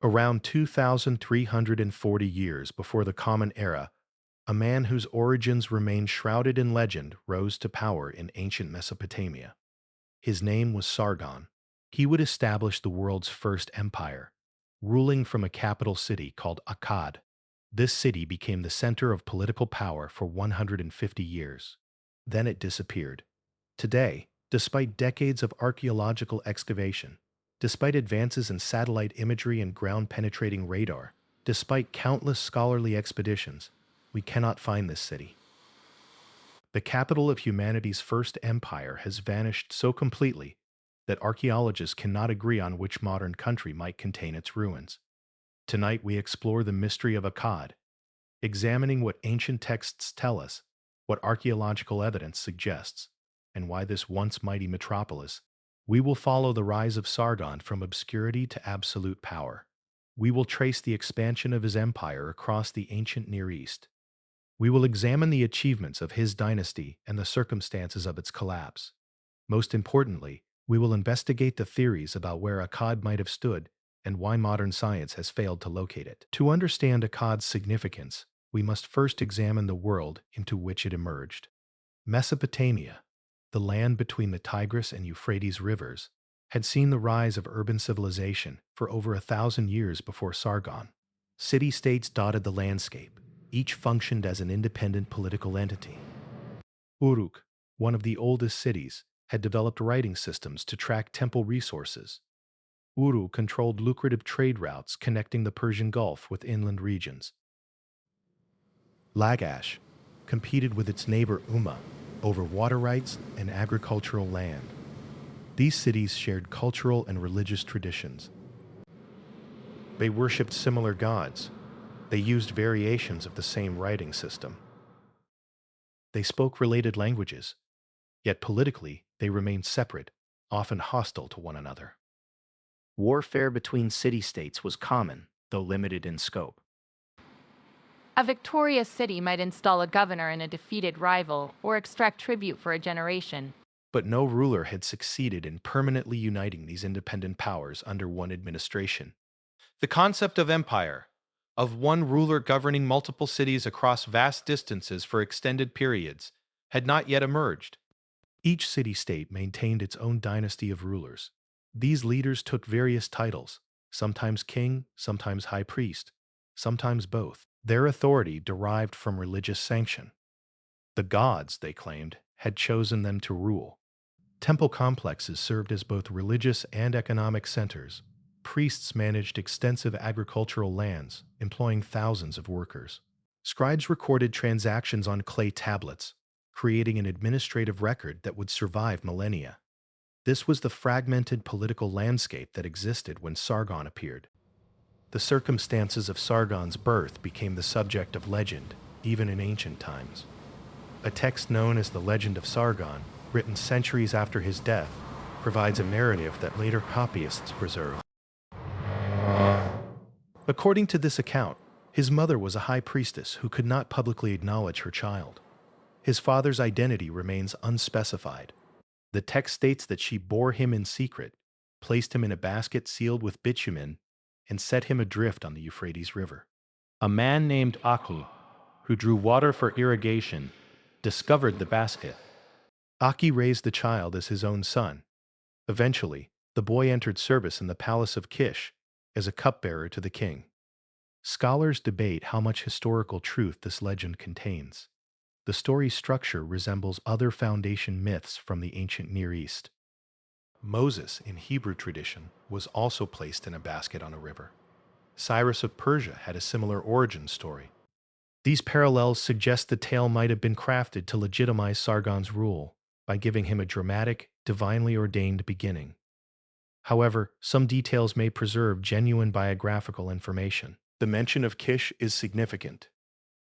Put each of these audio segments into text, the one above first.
Around 2,340 years before the Common Era, a man whose origins remain shrouded in legend rose to power in ancient Mesopotamia. His name was Sargon. He would establish the world's first empire, ruling from a capital city called Akkad. This city became the center of political power for 150 years. Then it disappeared. Today, despite decades of archaeological excavation, despite advances in satellite imagery and ground-penetrating radar, despite countless scholarly expeditions, we cannot find this city. The capital of humanity's first empire has vanished so completely that archaeologists cannot agree on which modern country might contain its ruins. Tonight we explore the mystery of Akkad, examining what ancient texts tell us, what archaeological evidence suggests, and why this once mighty metropolis. We will follow the rise of Sargon from obscurity to absolute power. We will trace the expansion of his empire across the ancient Near East. We will examine the achievements of his dynasty and the circumstances of its collapse. Most importantly, we will investigate the theories about where Akkad might have stood and why modern science has failed to locate it. To understand Akkad's significance, we must first examine the world into which it emerged. Mesopotamia, the land between the Tigris and Euphrates rivers, had seen the rise of urban civilization for over 1,000 years before Sargon. City-states dotted the landscape. Each functioned as an independent political entity. Uruk, one of the oldest cities, had developed writing systems to track temple resources. Uru controlled lucrative trade routes connecting the Persian Gulf with inland regions. Lagash competed with its neighbor Umma over water rights and agricultural land. These cities shared cultural and religious traditions. They worshipped similar gods. They used variations of the same writing system. They spoke related languages, yet politically they remained separate, often hostile to one another. Warfare between city-states was common, though limited in scope. A victorious city might install a governor in a defeated rival or extract tribute for a generation. But no ruler had succeeded in permanently uniting these independent powers under one administration. The concept of empire, of one ruler governing multiple cities across vast distances for extended periods, had not yet emerged. Each city-state maintained its own dynasty of rulers. These leaders took various titles, sometimes king, sometimes high priest, sometimes both. Their authority derived from religious sanction. The gods, they claimed, had chosen them to rule. Temple complexes served as both religious and economic centers. Priests managed extensive agricultural lands, employing thousands of workers. Scribes recorded transactions on clay tablets, creating an administrative record that would survive millennia. This was the fragmented political landscape that existed when Sargon appeared. The circumstances of Sargon's birth became the subject of legend, even in ancient times. A text known as the Legend of Sargon, written centuries after his death, provides a narrative that later copyists preserved. According to this account, his mother was a high priestess who could not publicly acknowledge her child. His father's identity remains unspecified. The text states that she bore him in secret, placed him in a basket sealed with bitumen, and set him adrift on the Euphrates River. A man named Aku, who drew water for irrigation, discovered the basket. Aki raised the child as his own son. Eventually, the boy entered service in the palace of Kish as a cupbearer to the king. Scholars debate how much historical truth this legend contains. The story's structure resembles other foundation myths from the ancient Near East. Moses, in Hebrew tradition, was also placed in a basket on a river. Cyrus of Persia had a similar origin story. These parallels suggest the tale might have been crafted to legitimize Sargon's rule by giving him a dramatic, divinely ordained beginning. However, some details may preserve genuine biographical information. The mention of Kish is significant.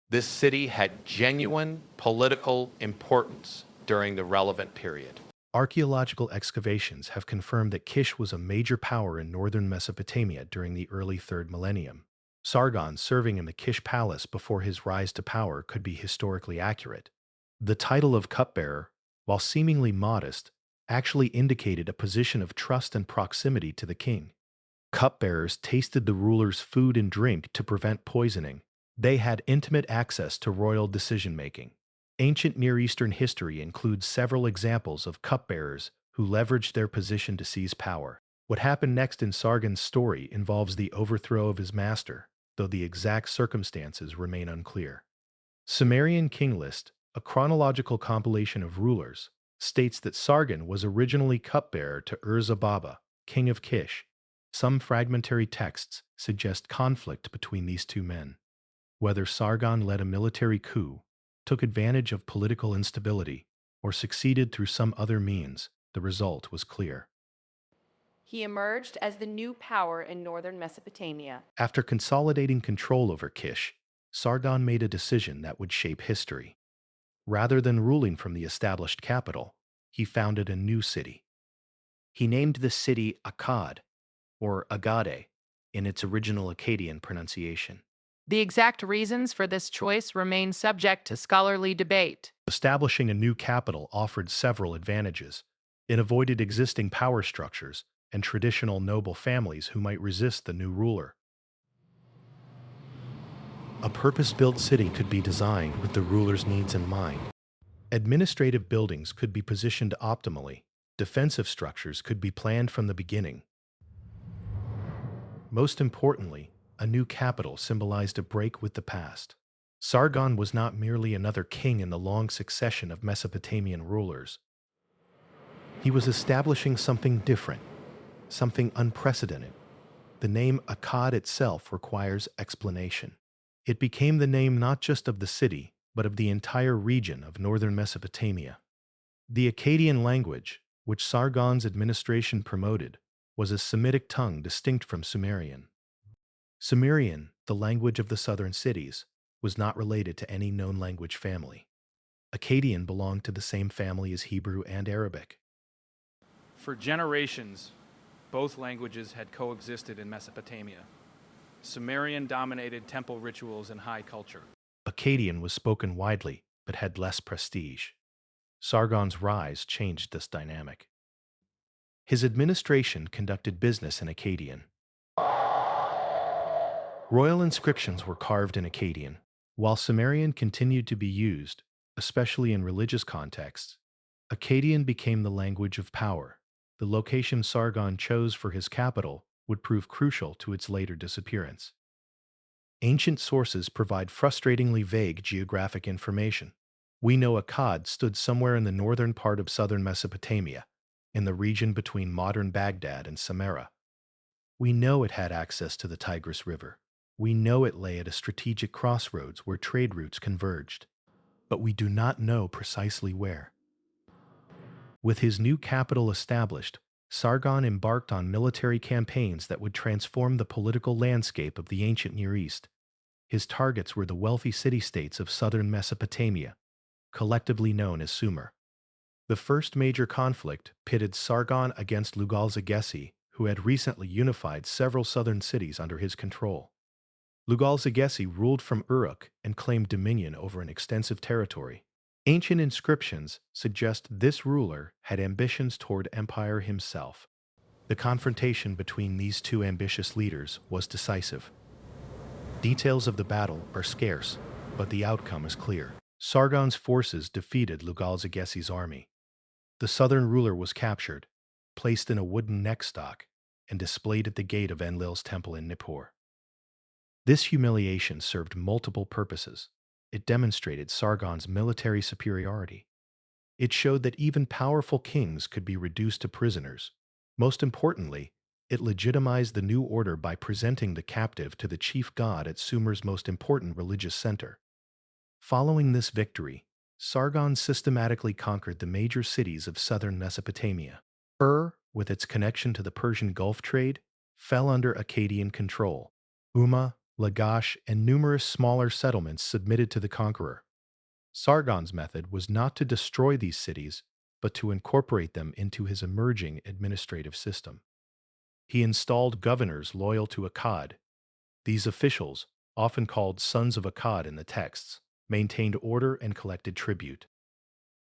This city had genuine political importance during the relevant period. Archaeological excavations have confirmed that Kish was a major power in northern Mesopotamia during the early 3rd millennium. Sargon serving in the Kish palace before his rise to power could be historically accurate. The title of cupbearer, while seemingly modest, actually indicated a position of trust and proximity to the king. Cupbearers tasted the ruler's food and drink to prevent poisoning. They had intimate access to royal decision-making. Ancient Near Eastern history includes several examples of cupbearers who leveraged their position to seize power. What happened next in Sargon's story involves the overthrow of his master, though the exact circumstances remain unclear. Sumerian King List, a chronological compilation of rulers, states that Sargon was originally cupbearer to Ur-Zababa, king of Kish. Some fragmentary texts suggest conflict between these two men. Whether Sargon led a military coup, took advantage of political instability, or succeeded through some other means, the result was clear. He emerged as the new power in northern Mesopotamia. After consolidating control over Kish, Sargon made a decision that would shape history. Rather than ruling from the established capital, he founded a new city. He named the city Akkad, or Agade, in its original Akkadian pronunciation. The exact reasons for this choice remain subject to scholarly debate. Establishing a new capital offered several advantages. It avoided existing power structures and traditional noble families who might resist the new ruler. A purpose-built city could be designed with the ruler's needs in mind. Administrative buildings could be positioned optimally. Defensive structures could be planned from the beginning. Most importantly, a new capital symbolized a break with the past. Sargon was not merely another king in the long succession of Mesopotamian rulers. He was establishing something different, something unprecedented. The name Akkad itself requires explanation. It became the name not just of the city, but of the entire region of northern Mesopotamia. The Akkadian language, which Sargon's administration promoted, was a Semitic tongue distinct from Sumerian. Sumerian, the language of the southern cities, was not related to any known language family. Akkadian belonged to the same family as Hebrew and Arabic. For generations, both languages had coexisted in Mesopotamia. Sumerian dominated temple rituals and high culture. Akkadian was spoken widely, but had less prestige. Sargon's rise changed this dynamic. His administration conducted business in Akkadian. Royal inscriptions were carved in Akkadian. While Sumerian continued to be used, especially in religious contexts, Akkadian became the language of power. The location Sargon chose for his capital would prove crucial to its later disappearance. Ancient sources provide frustratingly vague geographic information. We know Akkad stood somewhere in the northern part of southern Mesopotamia, in the region between modern Baghdad and Samarra. We know it had access to the Tigris River. We know it lay at a strategic crossroads where trade routes converged. But we do not know precisely where. With his new capital established, Sargon embarked on military campaigns that would transform the political landscape of the ancient Near East. His targets were the wealthy city-states of southern Mesopotamia, collectively known as Sumer. The first major conflict pitted Sargon against Lugal-Zaggisi, who had recently unified several southern cities under his control. Lugal-Zaggisi ruled from Uruk and claimed dominion over an extensive territory. Ancient inscriptions suggest this ruler had ambitions toward empire himself. The confrontation between these two ambitious leaders was decisive. Details of the battle are scarce, but the outcome is clear. Sargon's forces defeated Lugal-Zaggisi's army. The southern ruler was captured, placed in a wooden neck stock, and displayed at the gate of Enlil's temple in Nippur. This humiliation served multiple purposes. It demonstrated Sargon's military superiority. It showed that even powerful kings could be reduced to prisoners. Most importantly, it legitimized the new order by presenting the captive to the chief god at Sumer's most important religious center. Following this victory, Sargon systematically conquered the major cities of southern Mesopotamia. Ur, with its connection to the Persian Gulf trade, fell under Akkadian control. Umma, Lagash, and numerous smaller settlements submitted to the conqueror. Sargon's method was not to destroy these cities, but to incorporate them into his emerging administrative system. He installed governors loyal to Akkad. These officials, often called sons of Akkad in the texts, maintained order and collected tribute.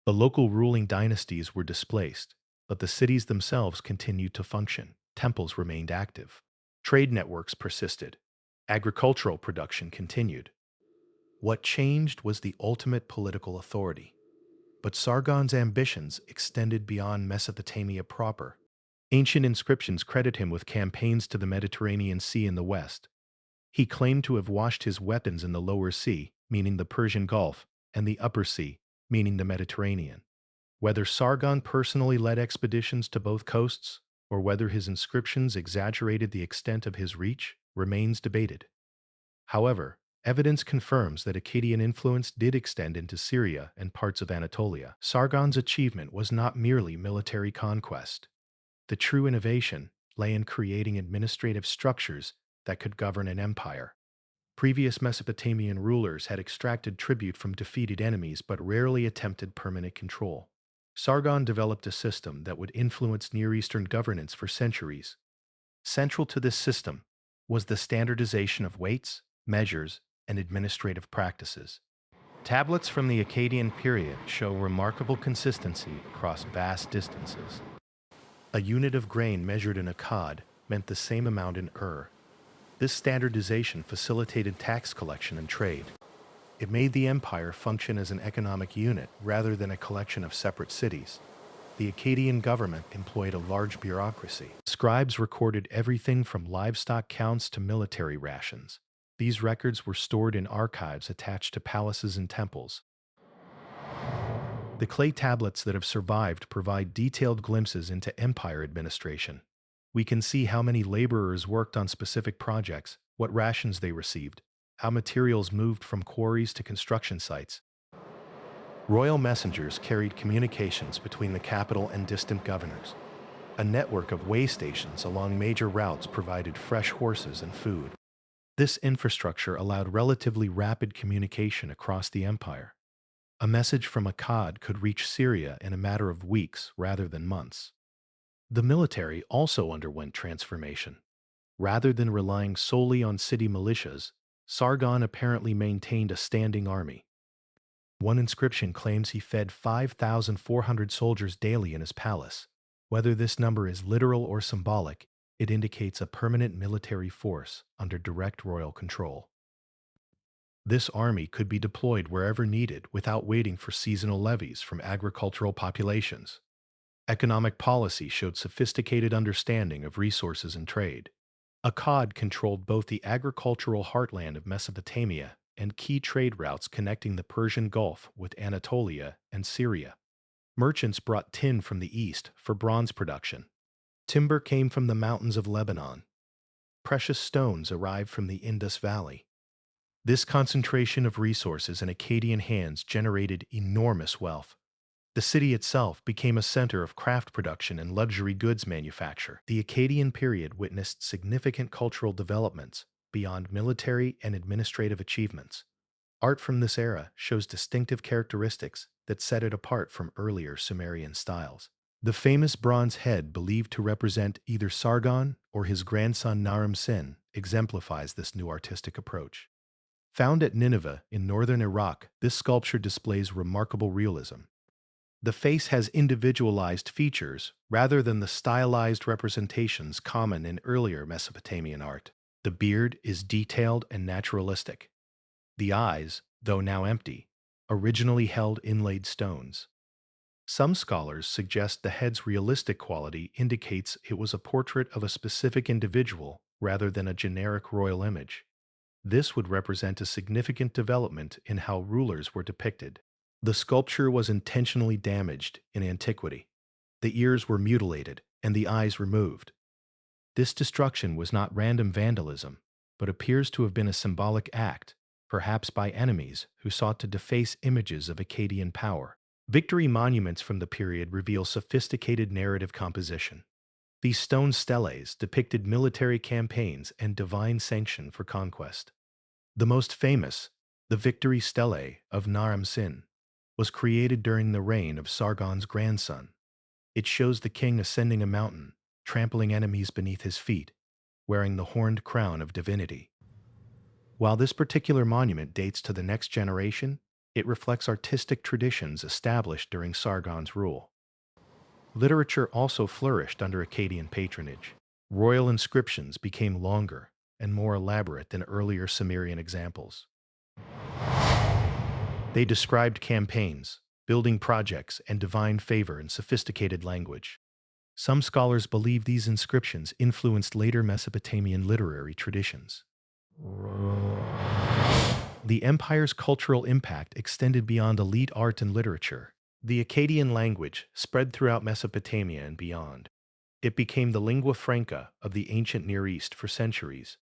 The local ruling dynasties were displaced, but the cities themselves continued to function. Temples remained active. Trade networks persisted. Agricultural production continued. What changed was the ultimate political authority. But Sargon's ambitions extended beyond Mesopotamia proper. Ancient inscriptions credit him with campaigns to the Mediterranean Sea in the west. He claimed to have washed his weapons in the Lower Sea, meaning the Persian Gulf, and the Upper Sea, meaning the Mediterranean. Whether Sargon personally led expeditions to both coasts, or whether his inscriptions exaggerated the extent of his reach, remains debated. However, evidence confirms that Akkadian influence did extend into Syria and parts of Anatolia. Sargon's achievement was not merely military conquest. The true innovation lay in creating administrative structures that could govern an empire. Previous Mesopotamian rulers had extracted tribute from defeated enemies but rarely attempted permanent control. Sargon developed a system that would influence Near Eastern governance for centuries. Central to this system was the standardization of weights, measures, and administrative practices. Tablets from the Akkadian period show remarkable consistency across vast distances. A unit of grain measured in Akkad meant the same amount in This standardization facilitated tax collection and trade. It made the empire function as an economic unit rather than a collection of separate cities. The Akkadian government employed a large bureaucracy. Scribes recorded everything from livestock counts to military rations. These records were stored in archives attached to palaces and temples. The clay tablets that have survived provide detailed glimpses into empire administration. We can see how many laborers worked on specific projects, what rations they received, how materials moved from quarries to construction sites. Royal messengers carried communications between the capital and distant governors. A network of way stations along major routes provided fresh horses and food. This infrastructure allowed relatively rapid communication across the empire. A message from Akkad could reach Syria in a matter of weeks rather than months. The military also underwent transformation. Rather than relying solely on city militias, Sargon apparently maintained a standing army. One inscription claims he fed 5,400 soldiers daily in his palace. Whether this number is literal or symbolic, it indicates a permanent military force under direct royal control. This army could be deployed wherever needed without waiting for seasonal levies from agricultural populations. Economic policy showed sophisticated understanding of resources and trade. Akkad controlled both the agricultural heartland of Mesopotamia and key trade routes connecting the Persian Gulf with Anatolia and Syria. Merchants brought tin from the east for bronze production. Timber came from the mountains of Lebanon. Precious stones arrived from the Indus Valley. This concentration of resources in Akkadian hands generated enormous wealth. The city itself became a center of craft production and luxury goods manufacture. The Akkadian period witnessed significant cultural developments beyond military and administrative achievements. Art from this era shows distinctive characteristics that set it apart from earlier Sumerian styles. The famous bronze head believed to represent either Sargon or his grandson Naram-Sin exemplifies this new artistic approach. Found at Nineveh in northern Iraq, this sculpture displays remarkable realism. The face has individualized features rather than the stylized representations common in earlier Mesopotamian art. The beard is detailed and naturalistic. The eyes, though now empty, originally held inlaid stones. Some scholars suggest the head's realistic quality indicates it was a portrait of a specific individual rather than a generic royal image. This would represent a significant development in how rulers were depicted. The sculpture was intentionally damaged in antiquity. The ears were mutilated and the eyes removed. This destruction was not random vandalism, but appears to have been a symbolic act, perhaps by enemies who sought to deface images of Akkadian power. Victory monuments from the period reveal sophisticated narrative composition. These stone steles depicted military campaigns and divine sanction for conquest. The most famous, the Victory Stele of Naram-Sin, was created during the reign of Sargon's grandson. It shows the king ascending a mountain, trampling enemies beneath his feet, wearing the horned crown of divinity. While this particular monument dates to the next generation, it reflects artistic traditions established during Sargon's rule. Literature also flourished under Akkadian patronage. Royal inscriptions became longer and more elaborate than earlier Sumerian examples. They described campaigns, building projects, and divine favor in sophisticated language. Some scholars believe these inscriptions influenced later Mesopotamian literary traditions. The empire's cultural impact extended beyond elite art and literature. The Akkadian language spread throughout Mesopotamia and beyond. It became the lingua franca of the ancient Near East for centuries.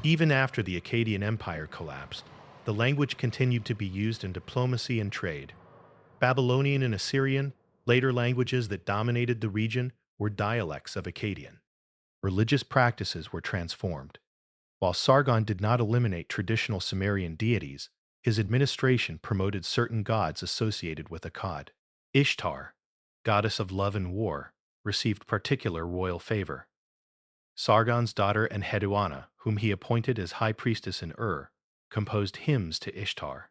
Even after the Akkadian Empire collapsed, the language continued to be used in diplomacy and trade. Babylonian and Assyrian, later languages that dominated the region, were dialects of Akkadian. Religious practices were transformed. While Sargon did not eliminate traditional Sumerian deities, his administration promoted certain gods associated with Akkad. Ishtar, goddess of love and war, received particular royal favor. Sargon's daughter Enheduanna, whom he appointed as high priestess in composed hymns to Ishtar.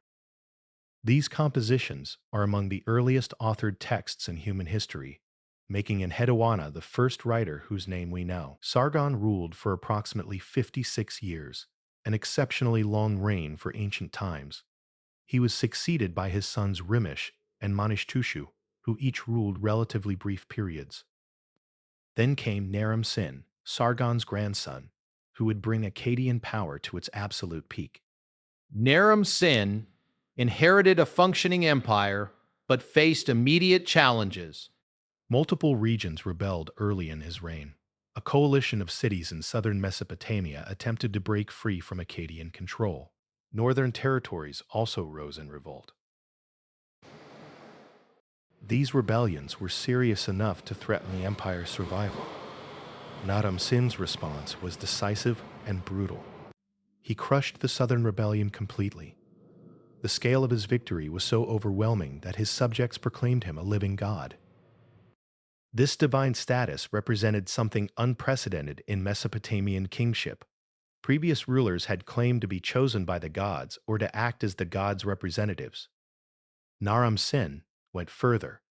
These compositions are among the earliest authored texts in human history, making Enheduanna the first writer whose name we know. Sargon ruled for approximately 56 years, an exceptionally long reign for ancient times. He was succeeded by his sons Rimush and Manishtushu, who each ruled relatively brief periods. Then came Naram-Sin, Sargon's grandson, who would bring Akkadian power to its absolute peak. Naram-Sin inherited a functioning empire, but faced immediate challenges. Multiple regions rebelled early in his reign. A coalition of cities in southern Mesopotamia attempted to break free from Akkadian control. Northern territories also rose in revolt. These rebellions were serious enough to threaten the empire's survival. Naram-Sin's response was decisive and brutal. He crushed the southern rebellion completely. The scale of his victory was so overwhelming that his subjects proclaimed him a living god. This divine status represented something unprecedented in Mesopotamian kingship. Previous rulers had claimed to be chosen by the gods or to act as the gods' representatives. Naram-Sin went further,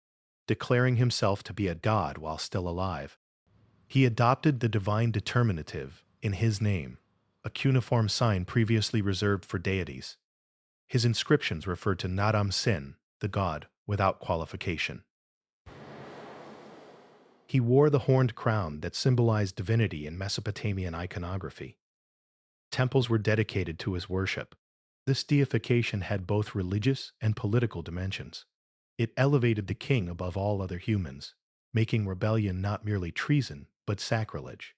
declaring himself to be a god while still alive. He adopted the divine determinative in his name, a cuneiform sign previously reserved for deities. His inscriptions referred to Naram-Sin, the god, without qualification. He wore the horned crown that symbolized divinity in Mesopotamian iconography. Temples were dedicated to his worship. This deification had both religious and political dimensions. It elevated the king above all other humans, making rebellion not merely treason, but sacrilege.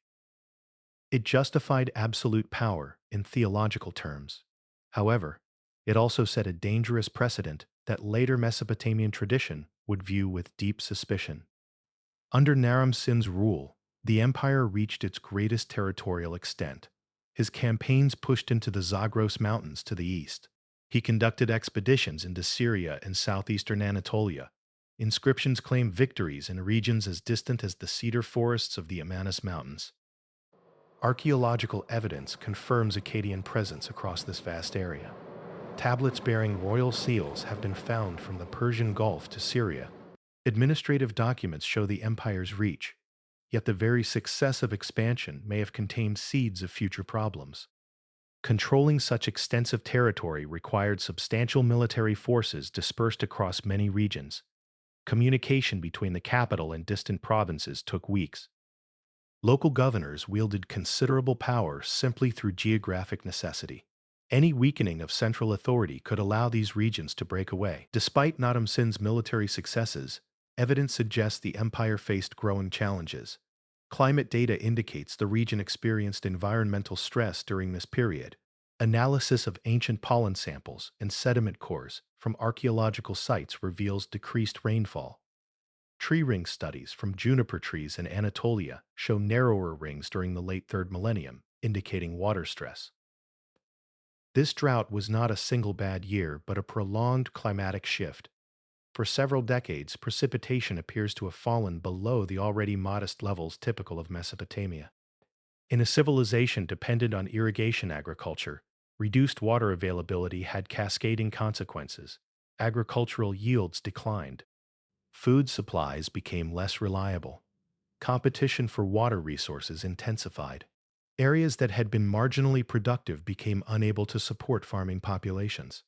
It justified absolute power in theological terms. However, it also set a dangerous precedent that later Mesopotamian tradition would view with deep suspicion. Under Naram-Sin's rule, the empire reached its greatest territorial extent. His campaigns pushed into the Zagros Mountains to the east. He conducted expeditions into Syria and southeastern Anatolia. Inscriptions claim victories in regions as distant as the cedar forests of the Amanus Mountains. Archaeological evidence confirms Akkadian presence across this vast area. Tablets bearing royal seals have been found from the Persian Gulf to Syria. Administrative documents show the empire's reach, yet the very success of expansion may have contained seeds of future problems. Controlling such extensive territory required substantial military forces dispersed across many regions. Communication between the capital and distant provinces took weeks. Local governors wielded considerable power simply through geographic necessity. Any weakening of central authority could allow these regions to break away. Despite Naram-Sin's military successes, evidence suggests the empire faced growing challenges. Climate data indicates the region experienced environmental stress during this period. Analysis of ancient pollen samples and sediment cores from archaeological sites reveals decreased rainfall. Tree ring studies from juniper trees in Anatolia show narrower rings during the late 3rd millennium, indicating water stress. This drought was not a single bad year, but a prolonged climatic shift. For several decades, precipitation appears to have fallen below the already modest levels typical of Mesopotamia. In a civilization dependent on irrigation agriculture, reduced water availability had cascading consequences. Agricultural yields declined. Food supplies became less reliable. competition for water resources intensified. Areas that had been marginally productive became unable to support farming populations.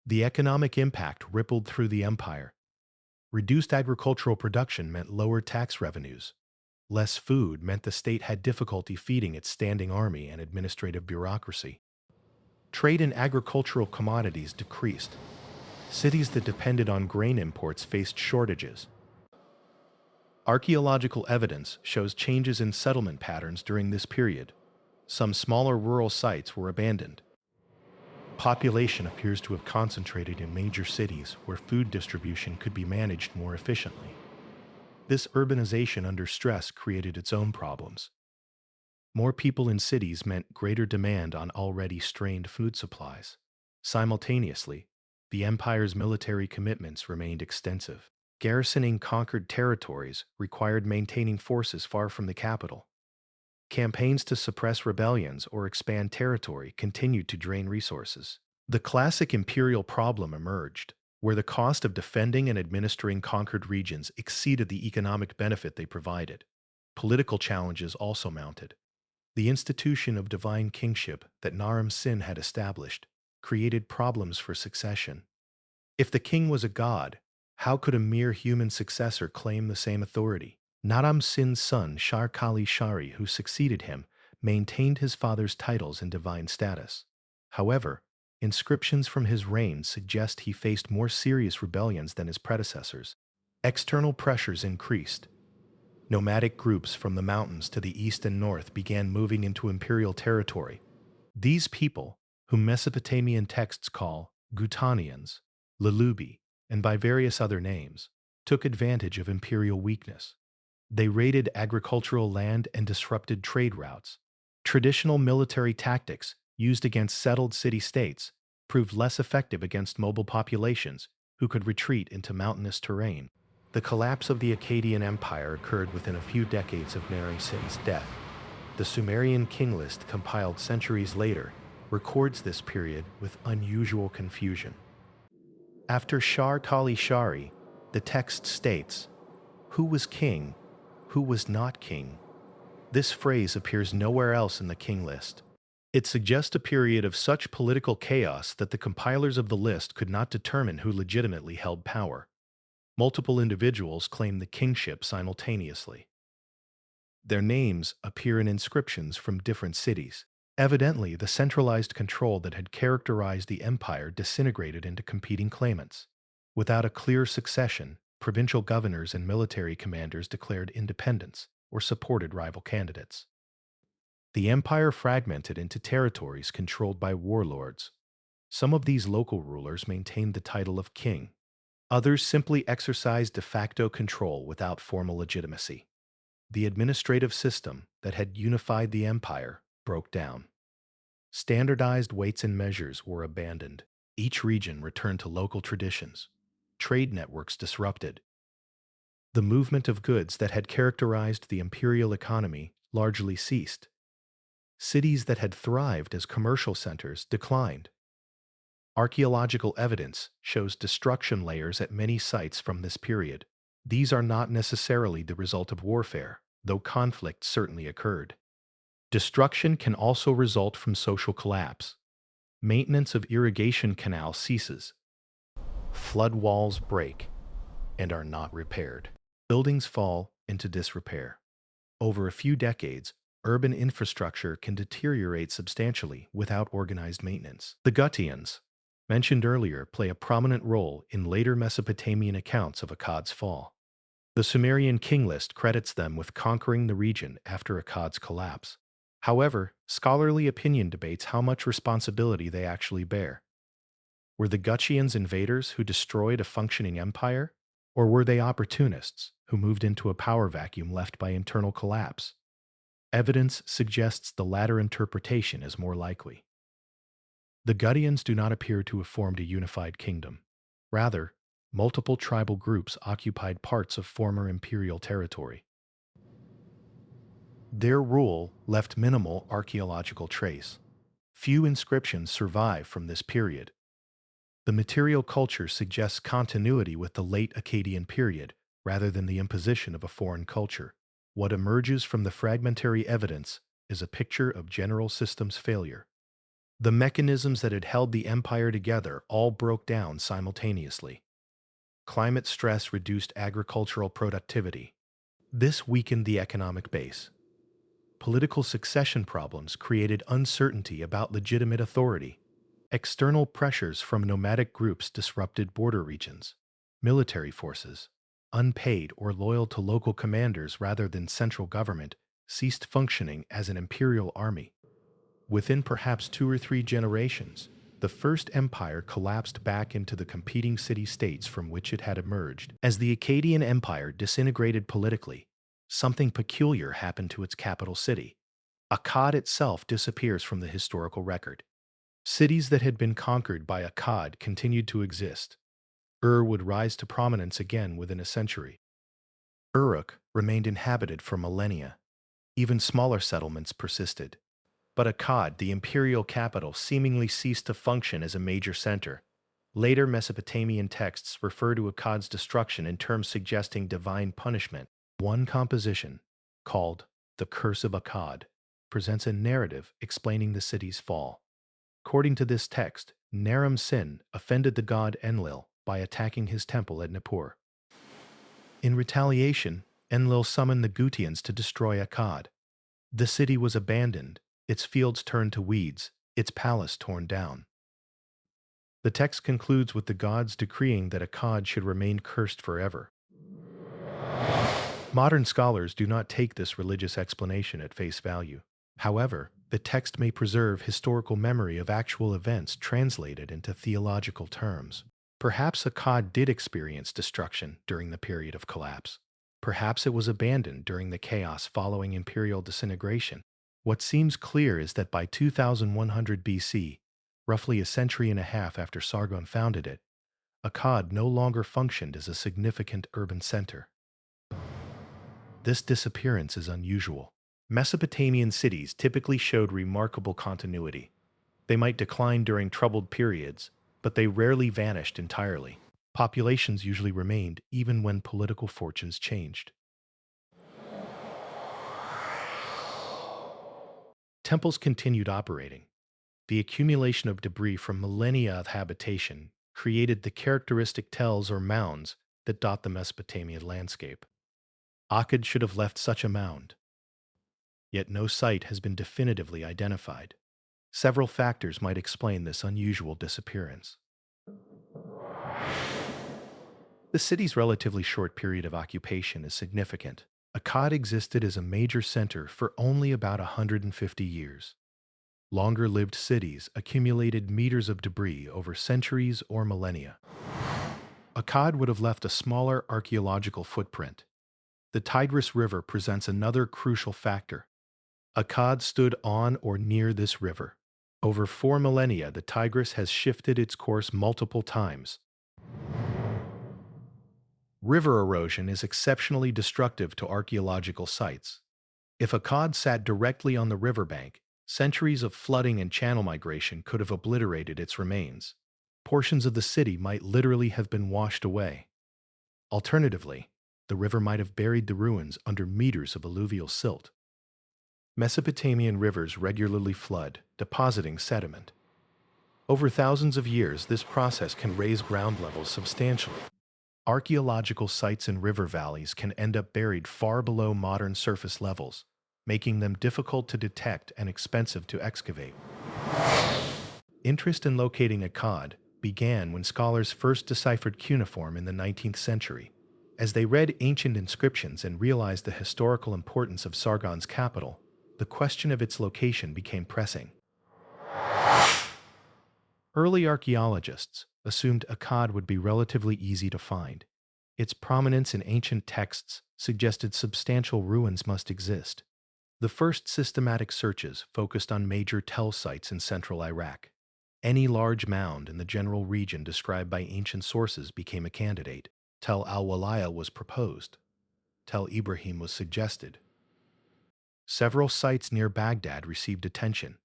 The economic impact rippled through the empire. Reduced agricultural production meant lower tax revenues. Less food meant the state had difficulty feeding its standing army and administrative bureaucracy. Trade in agricultural commodities decreased. Cities that depended on grain imports faced shortages. Archaeological evidence shows changes in settlement patterns during this period. Some smaller rural sites were abandoned. Population appears to have concentrated in major cities where food distribution could be managed more efficiently. This urbanization under stress created its own problems. More people in cities meant greater demand on already strained food supplies. Simultaneously, the empire's military commitments remained extensive. Garrisoning conquered territories required maintaining forces far from the capital. Campaigns to suppress rebellions or expand territory continued to drain resources. The classic imperial problem emerged, where the cost of defending and administering conquered regions exceeded the economic benefit they provided. Political challenges also mounted. The institution of divine kingship that Naram Sin had established created problems for succession. If the king was a god, how could a mere human successor claim the same authority? Naram Sin's son, Shar Kali Shari, who succeeded him, maintained his father's titles and divine status. However, inscriptions from his reign suggest he faced more serious rebellions than his predecessors. External pressures increased. Nomadic groups from the mountains to the east and north began moving into imperial territory. These people, whom Mesopotamian texts call Gutanians, Lalubi, and by various other names, took advantage of imperial weakness. They raided agricultural land and disrupted trade routes. Traditional military tactics used against settled city-states proved less effective against mobile populations who could retreat into mountainous terrain. The collapse of the Akkadian Empire occurred within a few decades of Naram Sin's death. The Sumerian king list, compiled centuries later, records this period with unusual confusion. After Shar Kali Shari, the text states, "Who was king? Who was not king?" This phrase appears nowhere else in the king list. It suggests a period of such political chaos that the compilers of the list could not determine who legitimately held power. Multiple individuals claim the kingship simultaneously. Their names appear in inscriptions from different cities. Evidently, the centralized control that had characterized the empire disintegrated into competing claimants. Without a clear succession, provincial governors and military commanders declared independence or supported rival candidates. The empire fragmented into territories controlled by warlords. Some of these local rulers maintained the title of king. Others simply exercised de facto control without formal legitimacy. The administrative system that had unified the empire broke down. Standardized weights and measures were abandoned. Each region returned to local traditions. Trade networks disrupted. The movement of goods that had characterized the imperial economy largely ceased. Cities that had thrived as commercial centers declined. Archaeological evidence shows destruction layers at many sites from this period. These are not necessarily the result of warfare, though conflict certainly occurred. Destruction can also result from social collapse. Maintenance of irrigation canals ceases. Flood walls break and are not repaired. Buildings fall into disrepair. Over a few decades, urban infrastructure can deteriorate substantially without organized maintenance. The Gutians, mentioned earlier, play a prominent role in later Mesopotamian accounts of Akkad's fall. The Sumerian king list credits them with conquering the region after Akkad's collapse. However, scholarly opinion debates how much responsibility they actually bear. Were the Gutians invaders who destroyed a functioning empire, or were they opportunists who moved into a power vacuum left by internal collapse? Evidence suggests the latter interpretation is more likely. The Gutians do not appear to have formed a unified kingdom. Rather, multiple tribal groups occupied parts of former imperial territory. Their rule left minimal archaeological trace. Few inscriptions survive from this period. The material culture suggests continuity with the late Akkadian period rather than the imposition of a foreign culture. What emerges from the fragmentary evidence is a picture of general systems failure. The mechanisms that had held the empire together all broke down simultaneously. Climate stress reduced agricultural productivity. This weakened the economic base. Political succession problems created uncertainty about legitimate authority. External pressures from nomadic groups disrupted border regions. Military forces, unpaid or loyal to local commanders rather than central government, ceased functioning as an imperial army. Within perhaps 2 or 3 generations, the first empire collapsed back into the competing city-states from which it had emerged. As the Akkadian Empire disintegrated politically, something peculiar happened to its capital city. Akkad itself disappears from the historical record. Cities that had been conquered by Akkad continued to exist. Would rise to prominence again within a century. Uruk remained inhabited for millennia. Even smaller settlements persisted. But Akkad, the imperial capital, seemingly ceased to function as a major center. Later Mesopotamian texts refer to Akkad's destruction in terms suggesting divine punishment. One composition, called The Curse of Akkad, presents a narrative explaining the city's fall. According to this text, Naram-Sin offended the god Enlil by attacking his temple at Nippur. In retaliation, Enlil summoned the Gutians to destroy Akkad. The city was abandoned, its fields turned to weeds, its palace torn down. The text concludes with the gods decreeing that Akkad should remain cursed forever. Modern scholars do not take this religious explanation at face value. However, the text may preserve historical memory of actual events translated into theological terms. Perhaps Akkad did experience destruction during the period of collapse. Perhaps it was abandoned during the chaos following imperial disintegration. What seems clear is that by 2100 BC, roughly a century and a half after Sargon founded it, Akkad no longer functioned as a significant urban center. This disappearance is unusual. Mesopotamian cities typically showed remarkable continuity. They might decline during troubled periods, but they rarely vanished entirely. Populations usually remained even when political fortunes changed. Temples continued operating. The accumulation of debris from millennia of habitation created the characteristic tells or mounds that dot the Mesopotamian landscape. Akkad should have left such a mound. Yet no site has been definitively identified. Several factors might explain this unusual disappearance. The city's relatively short period of occupation is significant. Akkad existed as a major center for only about 150 years. Longer-lived cities accumulated meters of debris over centuries or millennia. Akkad would have left a smaller archaeological footprint. The Tigris River presents another crucial factor. Akkad stood on or near this river. Over 4 millennia, the Tigris has shifted its course multiple times. River erosion is exceptionally destructive to archaeological sites. If Akkad sat directly on the riverbank, centuries of flooding and channel migration could have obliterated its remains. Portions of the city might literally have been washed away. Alternatively, the river might have buried the ruins under meters of alluvial silt. Mesopotamian rivers regularly flood, depositing sediment. Over thousands of years, this process can raise ground levels substantially. Archaeological sites in river valleys can end up buried far below modern surface levels, making them difficult to detect and expensive to excavate. Interest in locating Akkad began when scholars first deciphered cuneiform in the 19th century. As they read ancient inscriptions and realized the historical importance of Sargon's capital, the question of its location became pressing. Early archaeologists assumed Akkad would be relatively easy to find. Its prominence in ancient texts suggested substantial ruins must exist. The first systematic searches focused on major tell sites in central Iraq. Any large mound in the general region described by ancient sources became a candidate. Tel al-Walaya was proposed. Tel Ibrahim was suggested. Several sites near Baghdad received attention.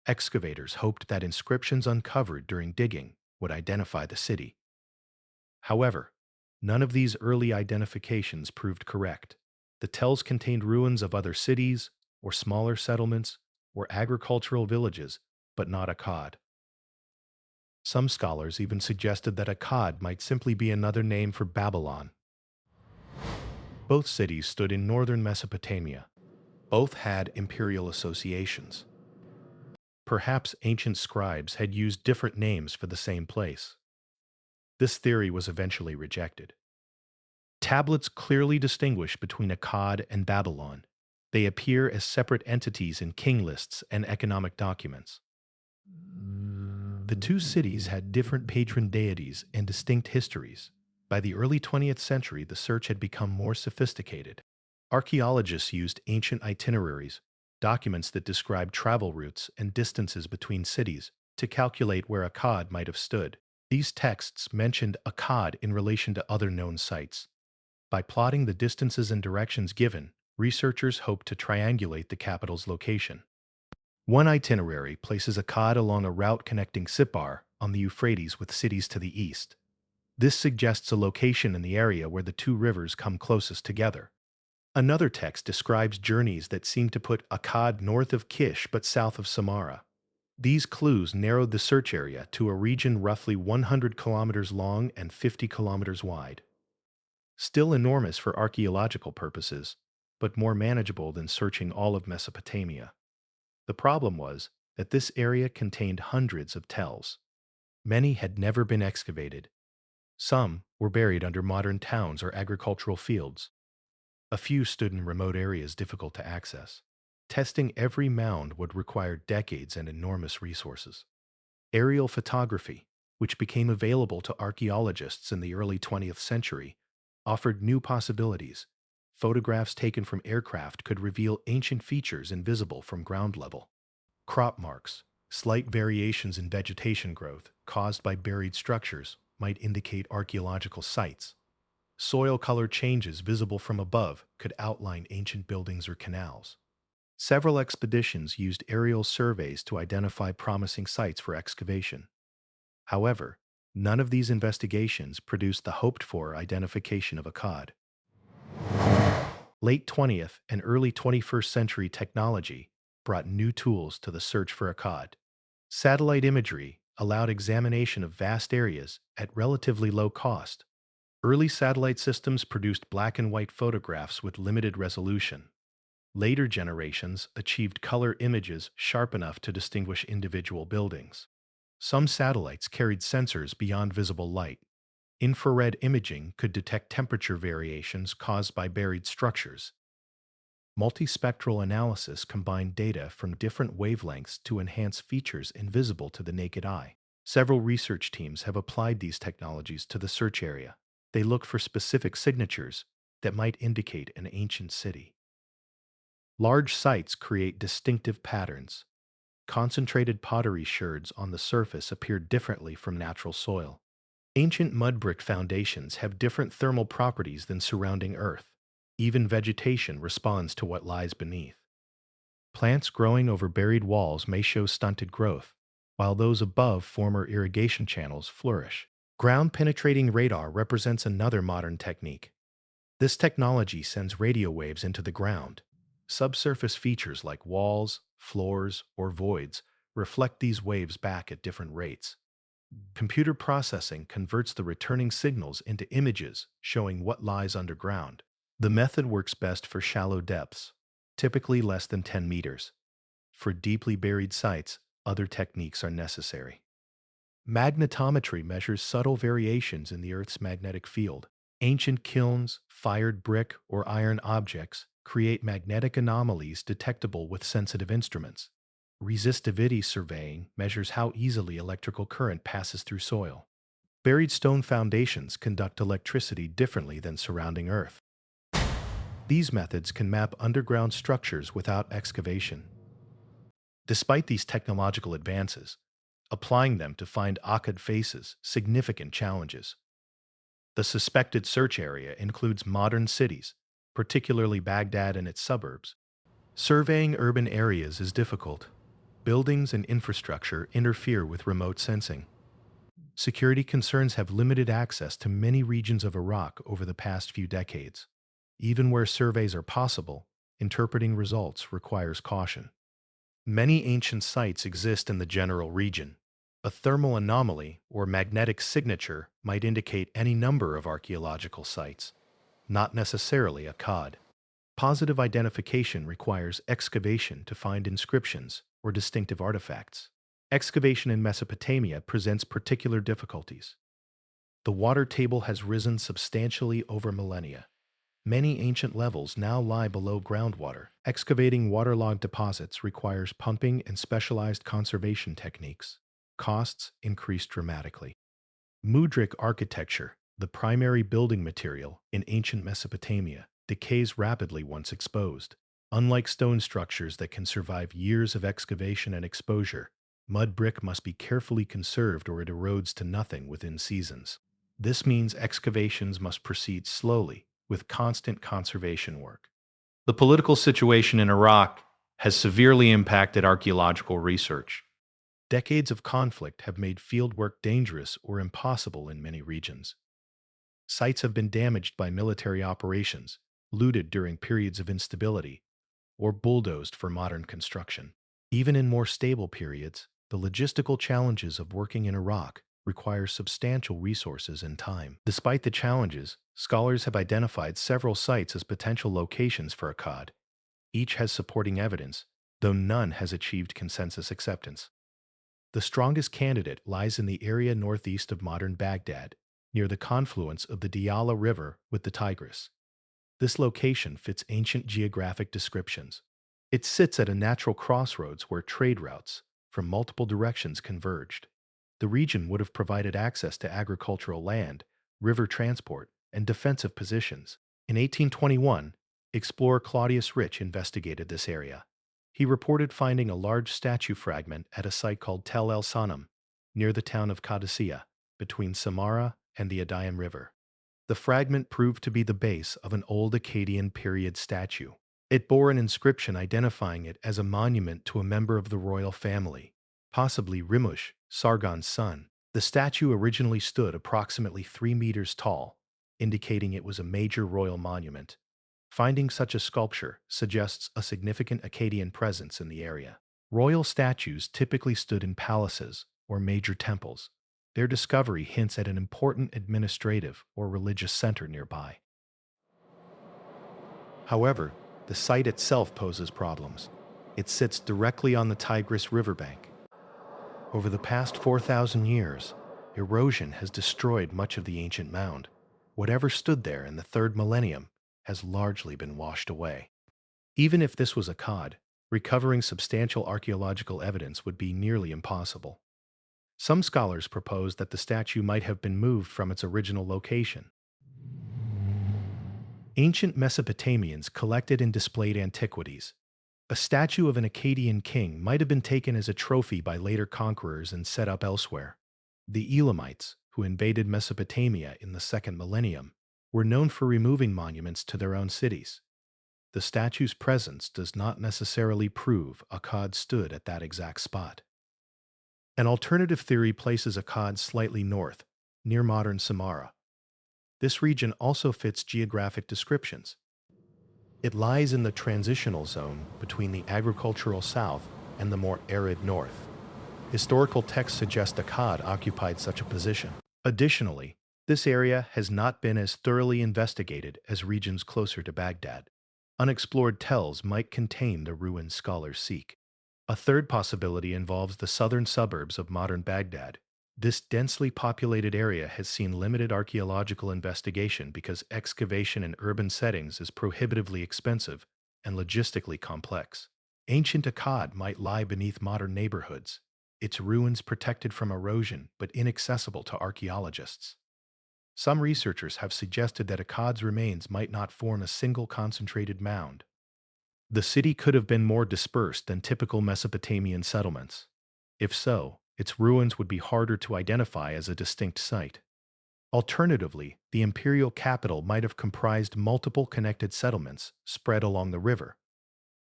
Excavators hoped that inscriptions uncovered during digging would identify the city. However, none of these early identifications proved correct. The tells contained ruins of other cities, or smaller settlements, or agricultural villages, but not Akkad. Some scholars even suggested that Akkad might simply be another name for Babylon. Both cities stood in northern Mesopotamia. Both had imperial associations. Perhaps ancient scribes had used different names for the same place. This theory was eventually rejected. Tablets clearly distinguish between Akkad and Babylon. They appear as separate entities in king lists and economic documents. The two cities had different patron deities and distinct histories. By the early 20th century, the search had become more sophisticated. Archaeologists used ancient itineraries, documents that described travel routes and distances between cities, to calculate where Akkad might have stood. These texts mentioned Akkad in relation to other known sites. By plotting the distances and directions given, researchers hoped to triangulate the capital's location. One itinerary places Akkad along a route connecting Sippar on the Euphrates with cities to the east. This suggests a location in the area where the two rivers come closest together. Another text describes journeys that seem to put Akkad north of Kish but south of Samarra. These clues narrowed the search area to a region roughly 100 kilometers long and 50 kilometers wide. Still enormous for archaeological purposes, but more manageable than searching all of Mesopotamia. The problem was that this area contained hundreds of tells. Many had never been excavated. Some were buried under modern towns or agricultural fields. A few stood in remote areas difficult to access. Testing every mound would require decades and enormous resources. Aerial photography, which became available to archaeologists in the early 20th century, offered new possibilities. Photographs taken from aircraft could reveal ancient features invisible from ground level. Crop marks, slight variations in vegetation growth caused by buried structures, might indicate archaeological sites. Soil color changes visible from above could outline ancient buildings or canals. Several expeditions used aerial surveys to identify promising sites for excavation. However, none of these investigations produced the hoped-for identification of Akkad. Late 20th and early 21st century technology brought new tools to the search for Akkad. Satellite imagery allowed examination of vast areas at relatively low cost. Early satellite systems produced black and white photographs with limited resolution. Later generations achieved color images sharp enough to distinguish individual buildings. Some satellites carried sensors beyond visible light. Infrared imaging could detect temperature variations caused by buried structures. Multispectral analysis combined data from different wavelengths to enhance features invisible to the naked eye. Several research teams have applied these technologies to the search area. They look for specific signatures that might indicate an ancient city. Large sites create distinctive patterns. Concentrated pottery sherds on the surface appear differently from natural soil. Ancient mud brick foundations have different thermal properties than surrounding earth. Even vegetation responds to what lies beneath. Plants growing over buried walls may show stunted growth, while those above former irrigation channels flourish. Ground-penetrating radar represents another modern technique. This technology sends radio waves into the ground. Subsurface features like walls, floors, or voids reflect these waves back at different rates. Computer processing converts the returning signals into images showing what lies underground. The method works best for shallow depths, typically less than 10 meters. For deeply buried sites, other techniques are necessary. Magnetometry measures subtle variations in the Earth's magnetic field. Ancient kilns, fired brick, or iron objects create magnetic anomalies detectable with sensitive instruments. Resistivity surveying measures how easily electrical current passes through soil. Buried stone foundations conduct electricity differently than surrounding earth. These methods can map underground structures without excavation. Despite these technological advances, applying them to find Akkad faces significant challenges. The suspected search area includes modern cities, particularly Baghdad and its suburbs. Surveying urban areas is difficult. Buildings and infrastructure interfere with remote sensing. Security concerns have limited access to many regions of Iraq over the past few decades. Even where surveys are possible, interpreting results requires caution. Many ancient sites exist in the general region. A thermal anomaly or magnetic signature might indicate any number of archaeological sites, not necessarily Akkad. Positive identification requires excavation to find inscriptions or distinctive artifacts. Excavation in Mesopotamia presents particular difficulties. The water table has risen substantially over millennia. Many ancient levels now lie below groundwater. Excavating waterlogged deposits requires pumping and specialized conservation techniques. Costs increase dramatically. Mudrik architecture, the primary building material in ancient Mesopotamia, decays rapidly once exposed. Unlike stone structures that can survive years of excavation and exposure, mud brick must be carefully conserved or it erodes to nothing within seasons. This means excavations must proceed slowly, with constant conservation work. The political situation in Iraq has severely impacted archaeological research. Decades of conflict have made fieldwork dangerous or impossible in many regions. Sites have been damaged by military operations, looted during periods of instability, or bulldozed for modern construction. Even in more stable periods, the logistical challenges of working in Iraq require substantial resources and time. Despite the challenges, scholars have identified several sites as potential locations for Akkad. Each has supporting evidence, though none has achieved consensus acceptance. The strongest candidate lies in the area northeast of modern Baghdad, near the confluence of the Diyala River with the Tigris. This location fits ancient geographic descriptions. It sits at a natural crossroads where trade routes from multiple directions converged. The region would have provided access to agricultural land, river transport, and defensive positions. In 1821, explorer Claudius Rich investigated this area. He reported finding a large statue fragment at a site called Tel El Sanam, near the town of Qadisiyah, between Samarra and the Adayam River. The fragment proved to be the base of an old Akkadian period statue. It bore an inscription identifying it as a monument to a member of the royal family, possibly Rimush, Sargon's son. The statue originally stood approximately 3 meters tall, indicating it was a major royal monument. Finding such a sculpture suggests a significant Akkadian presence in the area. Royal statues typically stood in palaces or major temples. Their discovery hints at an important administrative or religious center nearby. However, the site itself poses problems. It sits directly on the Tigris riverbank. Over the past 4,000 years, erosion has destroyed much of the ancient mound. Whatever stood there in the 3rd millennium has largely been washed away. Even if this was Akkad, recovering substantial archaeological evidence would be nearly impossible. Some scholars propose that the statue might have been moved from its original location. Ancient Mesopotamians collected and displayed antiquities. A statue of an Akkadian king might have been taken as a trophy by later conquerors and set up elsewhere. The Elamites, who invaded Mesopotamia in the 2nd millennium, were known for removing monuments to their own cities. The statue's presence does not necessarily prove Akkad stood at that exact spot. An alternative theory places Akkad slightly north, near modern Samarra. This region also fits geographic descriptions. It lies in the transitional zone between the agricultural south and the more arid north. Historical texts suggest Akkad occupied such a position. Additionally, this area has not been as thoroughly investigated as regions closer to Baghdad. Unexplored tells might contain the ruins scholars seek. A third possibility involves the southern suburbs of modern Baghdad. This densely populated area has seen limited archaeological investigation because excavation in urban settings is prohibitively expensive and logistically complex. Ancient Akkad might lie beneath modern neighborhoods, its ruins protected from erosion but inaccessible to archaeologists. Some researchers have suggested that Akkad's remains might not form a single concentrated mound. The city could have been more dispersed than typical Mesopotamian settlements. If so, its ruins would be harder to identify as a distinct site. Alternatively, the imperial capital might have comprised multiple connected settlements spread along the river.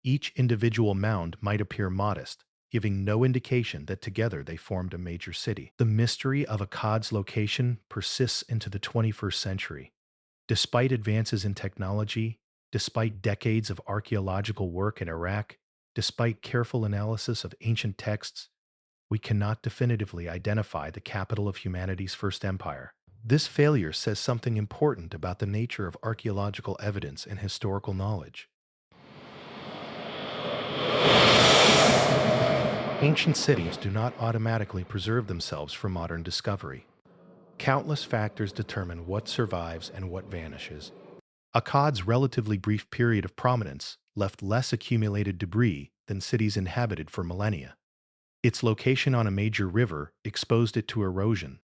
Each individual mound might appear modest, giving no indication that together they formed a major city. The mystery of Akkad's location persists into the 21st century. Despite advances in technology Despite decades of archaeological work in Iraq, despite careful analysis of ancient texts, we cannot definitively identify the capital of humanity's first empire. This failure says something important about the nature of archaeological evidence and historical knowledge. Ancient cities do not automatically preserve themselves for modern discovery. Countless factors determine what survives and what vanishes. Akkad's relatively brief period of prominence left less accumulated debris than cities inhabited for millennia. Its location on a major river exposed it to erosion.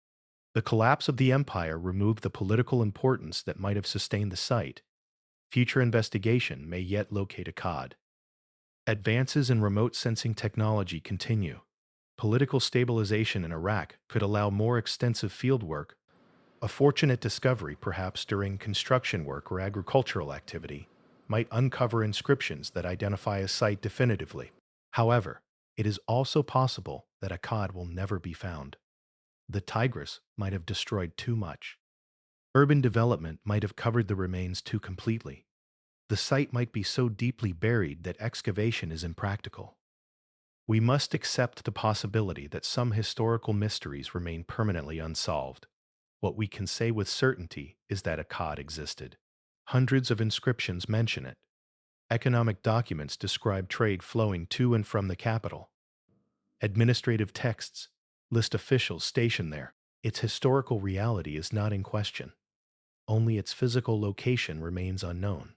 The collapse of the empire removed the political importance that might have sustained the site. Future investigation may yet locate Akkad. Advances in remote sensing technology continue. Political stabilization in Iraq could allow more extensive fieldwork. A fortunate discovery, perhaps during construction work or agricultural activity, might uncover inscriptions that identify a site definitively. However, it is also possible that Akkad will never be found. The Tigris might have destroyed too much. Urban development might have covered the remains too completely. The site might be so deeply buried that excavation is impractical. We must accept the possibility that some historical mysteries remain permanently unsolved. What we can say with certainty is that Akkad existed. Hundreds of inscriptions mention it. Economic documents describe trade flowing to and from the capital. Administrative texts list officials stationed there. Its historical reality is not in question. Only its physical location remains unknown.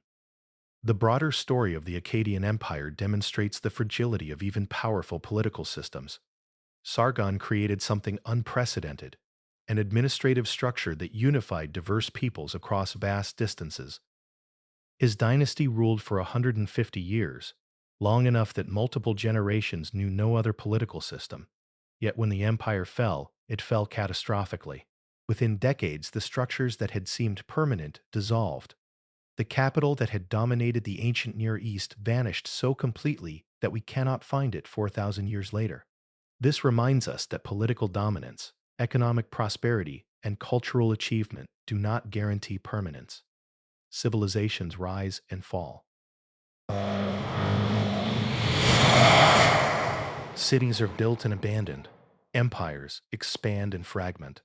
The broader story of the Akkadian Empire demonstrates the fragility of even powerful political systems. Sargon created something unprecedented, an administrative structure that unified diverse peoples across vast distances. His dynasty ruled for 150 years, long enough that multiple generations knew no other political system. Yet when the empire fell, it fell catastrophically. Within decades, the structures that had seemed permanent dissolved. The capital that had dominated the ancient Near East vanished so completely that we cannot find it 4,000 years later. This reminds us that political dominance, economic prosperity, and cultural achievement do not guarantee permanence. Civilizations rise and fall. Cities are built and abandoned. Empires expand and fragment.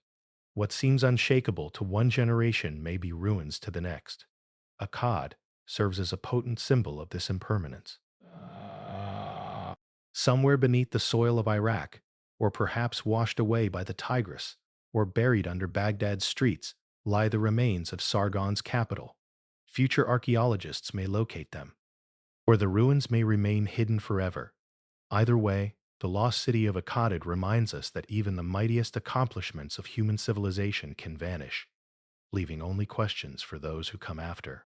What seems unshakable to one generation may be ruins to the next. Akkad serves as a potent symbol of this impermanence. Somewhere beneath the soil of Iraq, or perhaps washed away by the Tigris, or buried under Baghdad's streets, lie the remains of Sargon's capital. Future archaeologists may locate them, or the ruins may remain hidden forever. Either way, the lost city of Akkad reminds us that even the mightiest accomplishments of human civilization can vanish, leaving only questions for those who come after.